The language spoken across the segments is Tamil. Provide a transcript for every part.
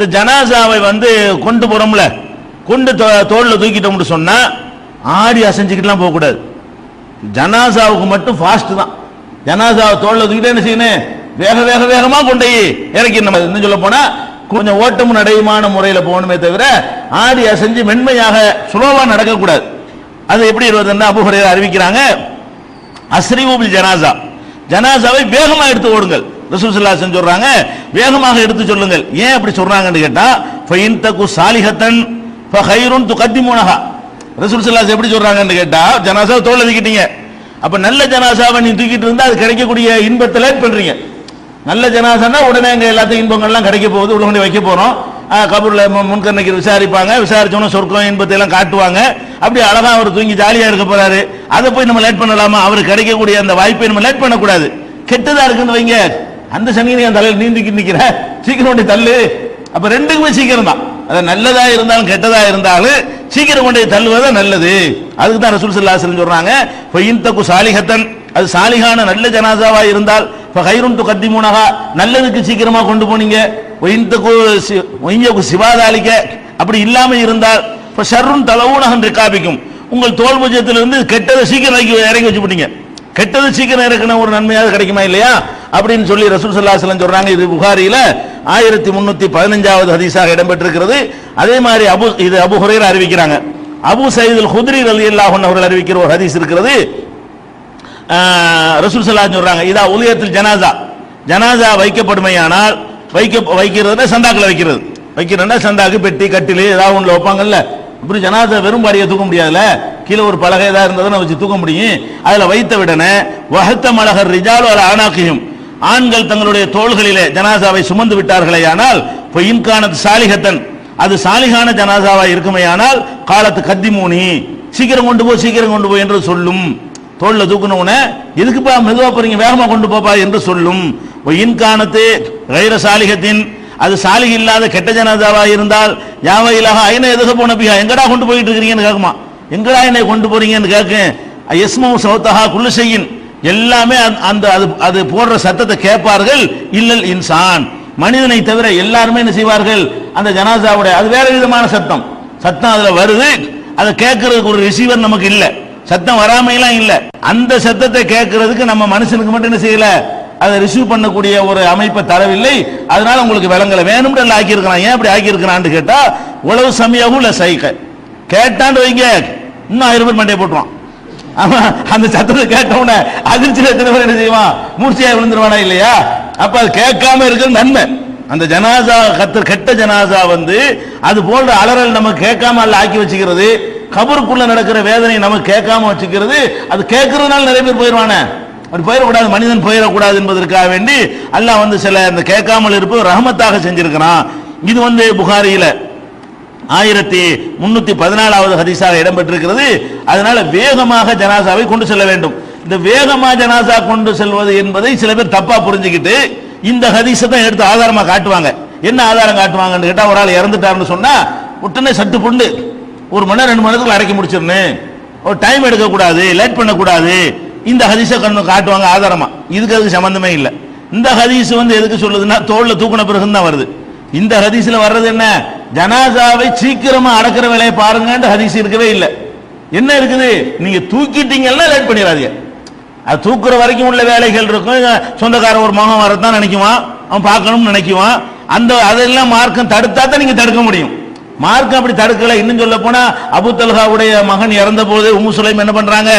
இந்த ஜனாசாவை கொண்டு போறோம்ல, கொண்டு தோல்ல தூக்கிட்டோம்னு சொன்னா ஆடி அசைஞ்சுக்கிட்டுலாம் போகக்கூடாது. ஜனாசாவுக்கு மட்டும் ஃபாஸ்ட் தான். ஜனாசாவை தோல்ல தூக்கிட்டு என்ன செய்யணும், வேக வேக வேகமா கொண்டு இறக்கி. நம்ம இன்னும் சொல்ல போனா கொஞ்சம் ஓட்டமும் நடையுமான முறையில் போகணுமே தவிர ஆடி அசைஞ்சு மென்மையாக சுலோவா நடக்கக்கூடாது. அது எப்படி வருதுன்னா அபூ ஹுரைரா அறிவிக்கிறாங்க, அஸ்ரிவு பில் ஜனாசா, ஜனாசாவை வேகமா எடுத்து ஓடுங்கள். ரசூல் ஸல்லல்லாஹு அலைஹி வஸல்லம் சொல்றாங்க வேகமாக எடுத்து சொல்லுங்கள். ஏன் அப்படி சொல்றாங்கன்னு கேட்டா ஃபைன் தகு சாலிஹத்தன் ஃபகைருன் துகத்திமுனஹா. ரசூல் ஸல்லல்லாஹு அலைஹி வஸல்லம் எப்படி சொல்றாங்கன்னு கேட்டா ஜனாசாவை தோல்ல தூக்கிட்டீங்க, அப்ப நல்ல ஜனாசாவை நீ தூக்கிட்டு இருந்தா அது கிடைக்கக்கூடிய இன்பத்தை லேட் பண்றீங்க. நல்ல ஜனாசானா உடனே அங்க எல்லாத்தையும் இன்பங்கள்லாம் கிடைக்க போகுது, உள்ள கொண்டு வைக்க போறோம், கபூர்ல முன்கர்ணைக்கு விசாரிப்பாங்க, விசாரிச்சோன்னா சொர்க்கம் இன்பத்தை எல்லாம் காட்டுவாங்க. அப்படி அழகா அவர் தூங்கி ஜாலியா இருக்க போறாரு, அதை போய் நம்ம லேட் பண்ணலாமா? அவருக்கு கிடைக்கக்கூடிய அந்த வாய்ப்பை நம்ம லேட் பண்ணக்கூடாது. கெட்டதா இருக்குன்னு வைங்க, அந்த சனியை என் தலையில் நீந்திக்கிட்டு நிக்கிற, சீக்கிரம் கொண்டு தள்ளு. அப்ப ரெண்டுக்குமே சீக்கிரம் தான், அது நல்லதா இருந்தாலும் கெட்டதா இருந்தாலும் சீக்கிரம் கொண்டு தள்ளுவதா நல்லது. அதுக்கு தான் ரசூல் ஸல்லல்லாஹு அலைஹி வஸல்லம் சொல்றாங்க ஃபைன் தகு சாலிஹத்தன், அது சாலிஹான நல்ல ஜனாசாவா இருந்தால் ஃபகைருன் துகத்திமுனஹா, நல்லதுக்கு சீக்கிரமா கொண்டு போனீங்க. ஒயின் தகு சிவாதாலிக்க, அப்படி இல்லாம இருந்தால் ஷர்ருன் தலவுனஹன் ரிகாபிக்கும், உங்கள் தோல் பூஜ்யத்திலிருந்து கெட்டதை சீக்கிரம் இறங்கி வச்சு போட்டீங்க. கெட்டது சீக்கிரம் இறக்கின ஒரு நன்மையாக கிடைக்குமா இல்லையா அப்படின்னு சொல்லி ரசூல் ஸல்லல்லாஹு அலைஹி வஸல்லம் சொல்றாங்க. இது புகாரியில 1315வது ஹதீஸாக இடம்பெற்றிருக்கிறது. அதே மாதிரி இது அபூ ஹுரைரா அறிவிக்கிறாங்க. அபூ சயீத் அல் குத்ரி ரலியல்லாஹு அன்ஹு அவர்கள் அறிவிக்கிற ஒரு ஹதீஸ் இருக்கிறது. ரசூல் ஸல்லல்லாஹு அலைஹி வஸல்லம் சொல்றாங்க இதா உலியத்துல் ஜனாஸா, ஜனாஸா வைக்கப்படுமையானால், வைக்கிறதுனா சந்தாக்களை வைக்கிறதுனா சந்தாக்கு பெட்டி கட்டில் ஏதாவது ஒன்றுல வைப்பாங்கல்ல. இப்படி ஜனாஸா வெறும் பாடியை தூக்க முடியாதுல்ல, கீழே ஒரு பலகை ஏதாவது இருந்ததுன்னா வச்சு தூக்க முடியும். அதுல வைத்த விடனே வஹத்த மலகர் ரிஜாலு அலா அனாகிஹிம், ஆண்கள் தங்களுடைய தோள்களிலே ஜனாசாவை சுமந்து விட்டார்களே ஆனால் இன்கானத் சாலிஹத்தன், அது சாலிஹான ஜனாசாவா இருக்குமையானால் காலத்து கத்திமூனி, சீக்கிரம் கொண்டு போ என்று சொல்லும். தோல்ல தூக்கணும்னு எதுக்குப்பா மெதுவா போறீங்க, வேகமா கொண்டு போப்பா என்று சொல்லும். இன்கானத்து கைர சாலிஹத்தின், அது சாலிஹ் இல்லாத கெட்ட ஜனாசாவா இருந்தால் யாவையிலாக ஐன எதுக போன பிஹா, எங்கடா கொண்டு போயிட்டு இருக்கிறீங்கன்னு கேட்குமா, எங்கடா என்னை கொண்டு போறீங்கன்னு கேட்கும். யஸ்மு சௌத்தஹா குல்லு ஷையின், எல்லாமே அந்த அது போடுற சத்தத்தை கேட்பார்கள். இல்லல் இன்சான், மனிதனை தவிர எல்லாருமே என்ன செய்வார்கள், அந்த ஜனாசாவுடைய அது வேற விதமான சத்தம் அதுல வருது, அதை கேட்கறதுக்கு ஒரு ரிசீவர் நமக்கு இல்ல, சத்தம் வராமையெல்லாம் இல்ல. அந்த சத்தத்தை கேட்கறதுக்கு நம்ம மனுஷனுக்கு மட்டும் என்ன செய்யல, அதை ரிசீவ் பண்ணக்கூடிய ஒரு அமைப்பை தரவில்லை. அதனால உங்களுக்கு விளங்கல, வேணும்னு எல்லாம் ஆக்கியிருக்கிறான். ஏன் அப்படி ஆக்கியிருக்கிறான்னு கேட்டா உளவு சமயாவும் இல்ல சைக்க, கேட்டாண்டு வைங்க இன்னும் 1000 பேர் மண்டையை போட்டுவான். அந்த சத்தத்தை கேட்டவுடனே அதிர்ச்சியில் எத்தனை பேர் என்ன செய்வான், மூர்ச்சையா விழுந்துருவானா இல்லையா? அப்ப அது கேட்காம இருக்கிற நன்மை. அந்த ஜனாசா கெட்ட ஜனாசா அது போன்ற அலறல் நம்ம கேட்காம அல்ல ஆக்கி வச்சுக்கிறது, கபருக்குள்ள நடக்கிற வேதனை நமக்கு கேட்காம வச்சுக்கிறது. அது கேட்கறதுனால நிறைய பேர் போயிடுவானே, அப்படி போயிடக்கூடாது, மனிதன் போயிடக்கூடாது என்பதற்காக வேண்டி அல்லாஹ் சில அந்த கேட்காமல் இருப்பது ரஹமத்தாக செஞ்சிருக்கிறான். இது புகாரியில 1314வது ஹதீஸாக இடம்பெற்றிருக்கிறது. அதனால வேகமாக ஜனாசாவை கொண்டு செல்ல வேண்டும். இந்த வேகமாக ஜனாசா கொண்டு செல்வது என்பதை சில பேர் தப்பா புரிஞ்சுக்கிட்டு இந்த ஹதீஸை தான் எடுத்து ஆதாரமா காட்டுவாங்க. என்ன ஆதாரம் காட்டுவாங்கன்னு கேட்டா, ஒரு ஆள் இறந்துட்டாருன்னு சொன்னா உடனே சட்டு புண்டு 1 மணி நேரம் 2 மணி நேரத்துக்கு அடக்கி முடிச்சிடணும், ஒரு டைம் எடுக்க கூடாது, லேட் பண்ணக்கூடாது, இந்த ஹதீஸை காட்டுவாங்க ஆதாரமா. இதுக்கு அதுக்கு சம்பந்தமே இல்லை. இந்த ஹதீஸ் எதுக்கு சொல்லுதுன்னா தோல்ல தூக்கின பிறகு தான் வருது. இந்த ஹதீஸ்ல வர்றது என்ன, ஜனாசாவை சீக்கிரமா அடக்கிற வேலையை பாருங்க ஹதீஸ் இருக்கவே இல்லை. என்ன இருக்குது, நீங்க தூக்கிட்டீங்கன்னா லேட் பண்ணிடாதீங்க. அது தூக்குற வரைக்கும் உள்ள வேலைகள் இருக்கும். சொந்தக்கார ஒரு மகன் வரத்தான் நினைக்குவான், அவன் பார்க்கணும்னு நினைக்குவான். அதெல்லாம் மார்க்கம் தடுத்தா தான் நீங்க தடுக்க முடியும். மார்க்கம் அப்படி தடுக்கல. இன்னும் சொல்ல போனா அபூ தல்ஹாவுடைய மகன் இறந்த போது உம்மு சுலைம் என்ன பண்றாங்க,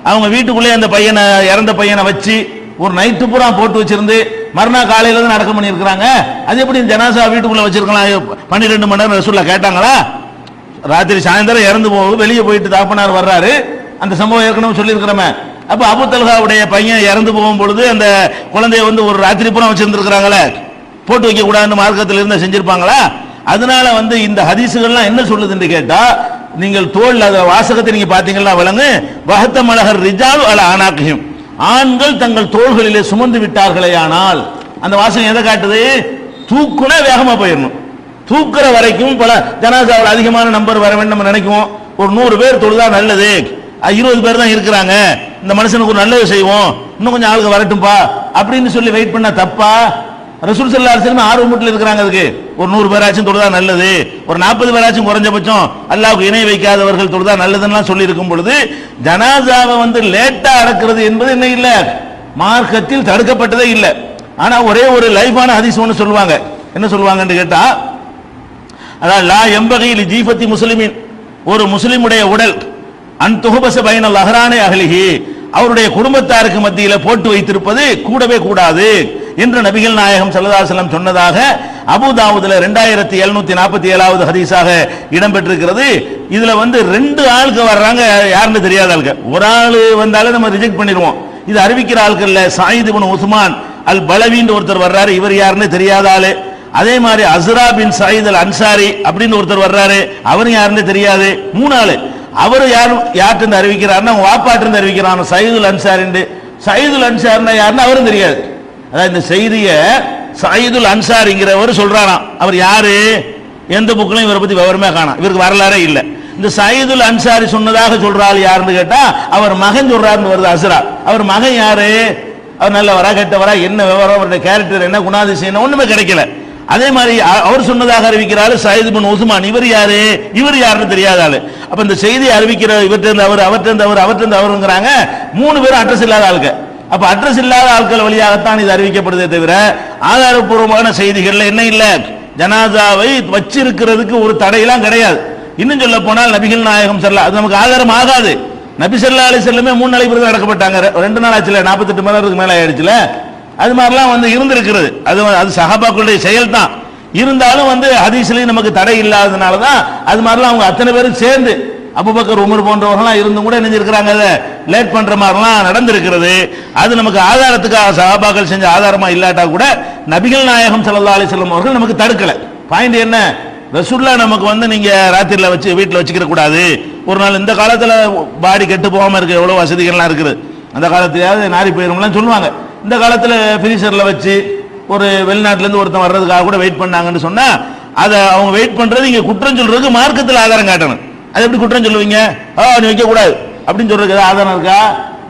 அவங்க வீட்டுக்குள்ளே அந்த பையனை, இறந்த பையனை வச்சு ஒரு நைட்டு பூரா போட்டு வச்சிருந்து மறுநாள் காலையில தான் அடக்கம் பண்ணியிருக்கிறாங்க. அது எப்படி ஜனாசா வீட்டுக்குள்ள வச்சிருக்கலாம்? 12 மணி நேரம் ரசூலுல்லாஹ் கேட்டாங்களா? ராத்திரி சாயந்தரம் இறந்து போகுது, வெளியே போயிட்டு தாப்பனார் வர்றாரு. அந்த சம்பவம் ஏற்கனவே சொல்லியிருக்கிறோமே. அப்ப அபூ தல்ஹாவுடைய பையன் இறந்து போகும் பொழுது அந்த குழந்தைய ஒரு ராத்திரி பூரா வச்சிருந்திருக்கிறாங்களே, போட்டு வைக்க கூடாதுன்னு மார்க்கத்தில் இருந்து செஞ்சிருப்பாங்களா? அதனால இந்த ஹதீசுகள்லாம் என்ன சொல்லுதுன்னு கேட்டா, நீங்கள் தோல் வாசகத்தை நீங்க பாத்தீங்கன்னா விளங்கு, வஹத்த மலகர் ரிஜாலு அலா அனாகிஹிம், ஆண்கள் தங்கள் தோள்களிலே சுமந்து விட்டார்களே ஆனால், அந்த வாசகம் எதை காட்டுது, தூக்குனா வேகமா போயிடணும். தூக்குற வரைக்கும் பல ஜனாசாவில் அதிகமான நம்பர் வர வேண்டும் நம்ம நினைக்குவோம். ஒரு 100 பேர் தொழுதா நல்லது, 20 பேர் தான் இருக்கிறாங்க, இந்த மனுஷனுக்கு ஒரு நல்லது செய்வோம், இன்னும் கொஞ்சம் ஆளுங்க வரட்டும்பா அப்படின்னு சொல்லி வெயிட் பண்ணா தப்பா? ரசூல் ஸல்லல்லாஹு அலைஹி வஸல்லம் ஆர்வமூட்டில் இருக்கிறாங்க. அதுக்கு ஒரு 100 பேராச்சும் தொழுதா நல்லது, ஒரு 40 பேராச்சும் குறைஞ்சபட்சம் அல்லாஹ்வுக்கு இணை வைக்காதவர்கள் தொழுதா நல்லதுன்னு சொல்லி இருக்கும் பொழுது ஜனாசாவை லேட்டா அடக்கிறது என்பது என்ன இல்ல, மார்க்கத்தில் தடுக்கப்பட்டதே இல்லை. ஆனா ஒரே ஒரு லைஃபான ஹதீஸ் ஒன்று சொல்லுவாங்க. என்ன சொல்லுவாங்கன்னு கேட்டா, அதாவது லா எம்பகையில் ஜீஃபத்தி முஸ்லிமின், ஒரு முஸ்லிமுடைய உடல் அன் துஹபஸ பைனல் அஹ்ரானி அஹ்லிஹி, அவருடைய குடும்பத்தாருக்கு மத்தியில போட்டு வைத்திருப்பது கூடவே கூடாது என்று நபிகள் நாயகம் ஸல்லல்லாஹு அலைஹி வஸல்லம் சொன்னதாக அபூ தாவூதுல 2747வது ஹதீஸாக இடம்பெற்றிருக்கிறது. இதுல 2 ஆளுக்கு வர்றாங்க, யாருன்னு தெரியாத ஆளுங்க. ஒரு ஆள் வந்தாலே நம்ம ரிஜெக்ட் பண்ணிடுவோம். இது அறிவிக்கிற ஆட்கள்ல சயீத் இப்னு உஸ்மான் அல் பலவின்னு ஒருத்தர் வர்றாரு, இவர் யாருன்னு தெரியாத ஆளு. அதே மாதிரி அஸ்ரா பின் சயீத் அல் அன்சாரி அப்படின்னு ஒருத்தர் வர்றாரு, அவரும் யாருன்னு தெரியாது. 3 ஆளு. அவர் யார்கிட்ட அறிவிக்கிறாருன்னா அவங்க வாப்பாட்டு இருந்து அறிவிக்கிறான், சயீதுல் அன்சாரி. சயீதுல் அன்சாரினா யாருன்னு அவரும் தெரியாது. அதாவது இந்த செய்திய சயீதுல் அன்சாரிங்கிறவர் சொல்றாராம். அவர் யாரு, எந்த புக்கிலும் இவரை பத்தி விவரமே காணோம், இவருக்கு வரலாறே இல்லை. இந்த சயீதுல் அன்சாரி சொன்னதாக சொல்றாள் யாருன்னு கேட்டா அவர் மகன் சொல்றாருன்னு வருது அஸ்ரா. அவர் மகன் யாரு, அவர் நல்லவரா கெட்டவரா, என்ன விவரம், அவருடைய கேரக்டர் என்ன, குணாதிசயம் ஒண்ணுமே கிடைக்கல. அதே மாதிரி அவர் சொன்னதாக அறிவிக்கிறாரு சயீத் இப்னு உஸ்மான், இவர் யாரு, இவர் யாருன்னு தெரியாத ஆளு. அப்ப இந்த செய்தியை அறிவிக்கிற இவர்கிட்ட அவர், அவர்கிட்ட அவர், அவர்கிட்ட அவருங்கிறாங்க. 3 பேரும் அட்ரஸ் இல்லாத ஆளுங்க. அப்ப அட்ரஸ் இல்லாத ஆட்கள் வழியாகத்தான் இது அறிவிக்கப்படுதே தவிர ஆதாரப்பூர்வமான செய்திகள்ல என்ன இல்ல, ஜனாசாவை வச்சிருக்கிறதுக்கு ஒரு தடையெல்லாம் கிடையாது. இன்னும் சொல்ல போனால் நபிகள் நாயகம் ஸல்லல்லாஹு, அது நமக்கு ஆதாரம் ஆகாது. நபி ஸல்லல்லாஹு அலைஹி வஸல்லம் 3 நாளைக்கு பிறகு அடக்கப்பட்டாங்க. 2 நாள் ஆச்சுல, 48 மணி நேரத்துக்கு மேல ஆயிடுச்சுல. அது மாதிரிலாம் இருந்திருக்கிறது. அது சஹாபாக்களுடைய செயல் தான். இருந்தாலும் ஹதீஸ்லயும் நமக்கு தடை இல்லாததுனால தான் அது மாதிரிலாம் அவங்க அத்தனை பேரும் சேர்ந்து அபூபக்கர் உமர் போன்றவர்கள்லாம் இருந்தும் கூட நினைஞ்சிருக்கிறாங்க, அதை லேட் பண்ற மாதிரிலாம் நடந்திருக்கிறது. அது நமக்கு ஆதாரத்துக்காக சஹாபாக்கள் செஞ்ச ஆதாரமா இல்லாட்டா கூட நபிகள் நாயகம் ஸல்லல்லாஹு அலைஹி வஸல்லம் அவர்கள் நமக்கு தடுக்கல. பாயிண்ட் என்ன, ரசூல்லா நமக்கு நீங்க ராத்திரில வச்சு வீட்டில் வச்சுக்கிற கூடாது. ஒரு நாள் இந்த காலத்துல பாடி கெட்டு போகாம இருக்கு, எவ்வளவு வசதிகள்லாம் இருக்குது. அந்த காலத்திலேயாவது நாரி போயிரும்லாம் சொல்லுவாங்க. இந்த காலத்துல ஃப்ரீசர்ல வச்சு ஒரு வெளிநாட்டுல இருந்து ஒருத்தன் வர்றதுக்காக கூட வெயிட் பண்ணாங்கன்னு சொன்னா அதை அவங்க வெயிட் பண்றது இங்க குற்றம் சொல்றதுக்கு மார்க்கத்தில் ஆதாரம் காட்டணும். அது எப்படி குற்றம் சொல்லுவீங்க, நீ வைக்க கூடாது அப்படின்னு சொல்றதுக்கு ஆதாரம் இருக்கா?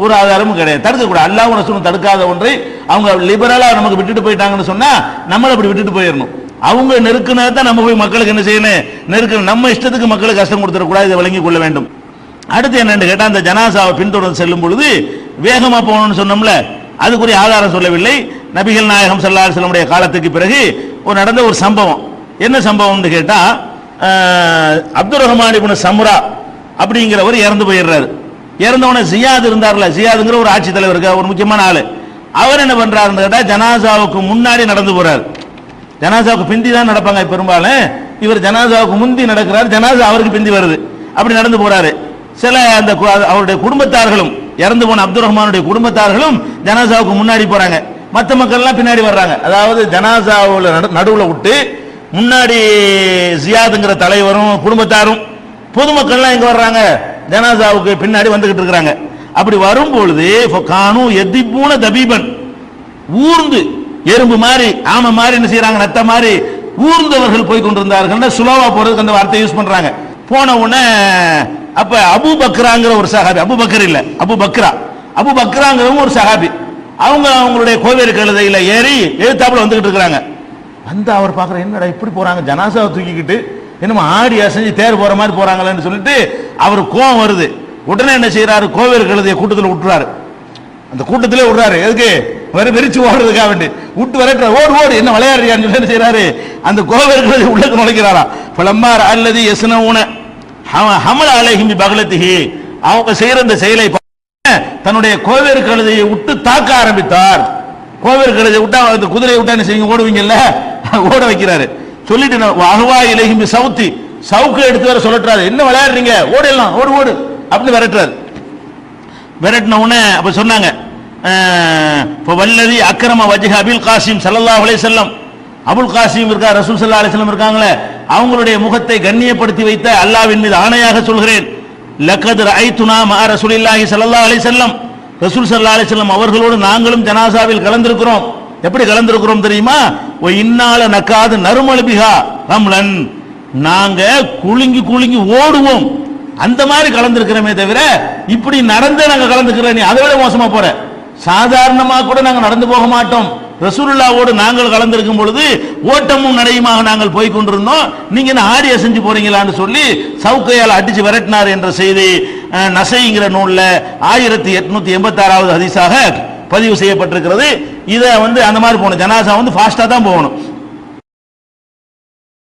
ஒரு ஆதாரமும் கிடையாது. தடுக்க கூடாது. அல்லாஹ் ரசூலும் தடுக்காத ஒன்றை அவங்க லிபரலா நமக்கு விட்டுட்டு போயிட்டாங்கன்னு சொன்னா நம்மள அப்படி விட்டுட்டு போயிடணும். அவங்க நெருக்குனதான் நம்ம போய் மக்களுக்கு என்ன செய்யணும், நெருக்கணும். நம்ம இஷ்டத்துக்கு மக்களுக்கு கஷ்டம் கொடுத்துடக்கூடாது, இதை விளங்கி கொள்ள வேண்டும். அடுத்து என்னன்னு கேட்டா, அந்த ஜனாசாவை பின்தொடர்ந்து செல்லும் பொழுது வேகமா போகணும்னு சொன்னோம்ல, அதுக்குரிய ஆதாரம் சொல்லவில்லை. நபிகள் நாயகம் ஸல்லல்லாஹு அலைஹி வஸல்லம் காலத்துக்கு பிறகு நடந்த ஒரு சம்பவம். என்ன சம்பவம்னு கேட்டா, அப்துர் ரஹ்மான் இப்னு சம்ரா அப்படிங்கிறவர் இறந்து போயிடுறாரு. இறந்தவன ஜியாத் இருந்தார்ல, ஜியாதுங்கிற ஒரு ஆட்சி தலைவர், ஒரு முக்கியமான ஆளு. அவர் என்ன பண்றாருன்னு கேட்டா, ஜனாசாவுக்கு முன்னாடி நடந்து போறாரு. ஜனாசாவுக்கு பிந்தி தான் நடப்பாங்க பெரும்பாலும். இவர் ஜனாசாவுக்கு முந்தி நடக்கிறார், ஜனாசா அவருக்கு பிந்தி வருது. அப்படி நடந்து போறாரு. சில அந்த அவருடைய குடும்பத்தார்களும், இறந்து போன அப்துர் ரஹ்மானுடைய குடும்பத்தார்களும் ஜனாசாவுக்கு முன்னாடி போறாங்க, மற்ற மக்கள் எல்லாம் பின்னாடி வர்றாங்க. அதாவது ஜனாசாவுல நடுவுல விட்டு முன்னாடி ஜியாதுங்கிற தலைவரும் குடும்பத்தாரும், பொதுமக்கள்லாம் எங்க வர்றாங்க, ஜனாசாவுக்கு பின்னாடி வந்துகிட்டு இருக்கிறாங்க. அப்படி வரும்பொழுது கானு எதிப்பூன தபீபன், ஊர்ந்து எறும்பு மாதிரி ஆமை மாதிரி என்ன செய்யறாங்க, நத்த மாதிரி ஊர்ந்தவர்கள் போய் கொண்டிருந்தார்கள். சுலோவா போறதுக்கு அந்த வார்த்தை யூஸ் பண்றாங்க. போன உடனே அப்ப அபு பக்ராங்கிற ஒரு சஹாபி, அபு பக்கர் இல்ல அபு பக்ரா, அபு பக்ராங்கிறவங்க ஒரு சஹாபி, அவங்க அவங்களுடைய கோவேறு கழுதையில ஏறி எழுத்தாப்புல வந்துகிட்டு இருக்கிறாங்க. அவர் பாக்குற, என்னடா இப்படி போறாங்க, ஜனாசாவை தூக்கிக்கிட்டு என்னமோ ஆடி அசைஞ்சு தேர் போற மாதிரி போறாங்களேன்னு சொல்லிட்டு அவர் கோவம் வருது. உடனே என்ன செய்யறாரு, கோவேறு கழுதைய கூட்டத்தில் விட்டுறாரு. அந்த கூட்டத்திலே விடுறாரு. எதுக்கு, வெறிச்சு ஓடுறதுக்காக வேண்டி விட்டு விரட்டுற, ஓடு ஓடு என்ன விளையாடுறியான்னு சொல்லி என்ன செய்யறாரு, அந்த கோவேறு கழுதை உள்ளக்கு நுழைக்கிறாரா. பலம்மார் அல்லது எஸ்னவுன ஹமல் அலைஹிம் பகலத்திஹி, அவங்க செய்யற இந்த செயலை தன்னுடைய கோவேறு கழுதையை விட்டு தாக்க ஆரம்பித்தார். கோவேறு கழுதையை விட்டா, அந்த குதிரையை விட்டா என்ன செய்யுங்க, ஓடுவீங்கல்ல, ஓட வைக்கிறாரு. சொல்லிட்டு அஹ்வா இலைஹிம் சவுத்தி, சவுக்கு எடுத்து வர சொல்லட்டுறாரு. என்ன விளையாடுறீங்க, ஓடலாம், ஓடு ஓடு அப்படின்னு விரட்டுறாரு. விரட்டின உடனே அப்ப சொன்னாங்க, வல்லதி அக்ரம வஜ்ஹ அபுல் காசிம் ஸல்லல்லாஹு அலைஹி வஸல்லம், அபுல் காசிம் இருக்கா, ரசூல் ஸல்லல்லாஹு அலைஹி வஸல்லம் இருக்காங்களே, அவங்களுடைய முகத்தை கண்ணியப்படுத்தி வைத்த அல்லாஹ்வின் மீது ஆணையாக சொல்கிறேன், லகத் ரஐதுனா மா ரசூலில்லாஹி ஸல்லல்லாஹு அலைஹி வஸல்லம், ரசூல் ஸல்லல்லாஹு அலைஹி வஸல்லம் அவர்களோடு நாங்களும் ஜனாசாவில் கலந்திருக்கிறோம். எப்படி கலந்திருக்கிறோம் தெரியுமா, ஒ இன்னால நகாது நர்மல் பிஹா ரம்லன், நாங்க குலுங்கி குலுங்கி ஓடுவோம், அந்த மாதிரி கலந்திருக்கிறோமே தவிர இப்படி நடந்து நாங்க கலந்துக்கிறோம், நீ அதை விட மோசமா போற, சாதாரணமா கூட நாங்க நடந்து போக மாட்டோம், ரசூலுல்லாவோடு நாங்கள் கலந்திருக்கும் பொழுது ஓட்டமும் நடையுமாக நாங்கள் போய் கொண்டிருந்தோம், நீங்க என்ன ஆடி அசைஞ்சு போறீங்களான்னு சொல்லி சவுக்கையால் அடிச்சு விரட்டினார் என்ற செய்தி நசைங்கிற நூல்ல 1886வது ஹதீஸாக பதிவு செய்யப்பட்டிருக்கிறது. இதை அந்த மாதிரி போகணும், ஜனாசா ஃபாஸ்டா தான் போகணும்.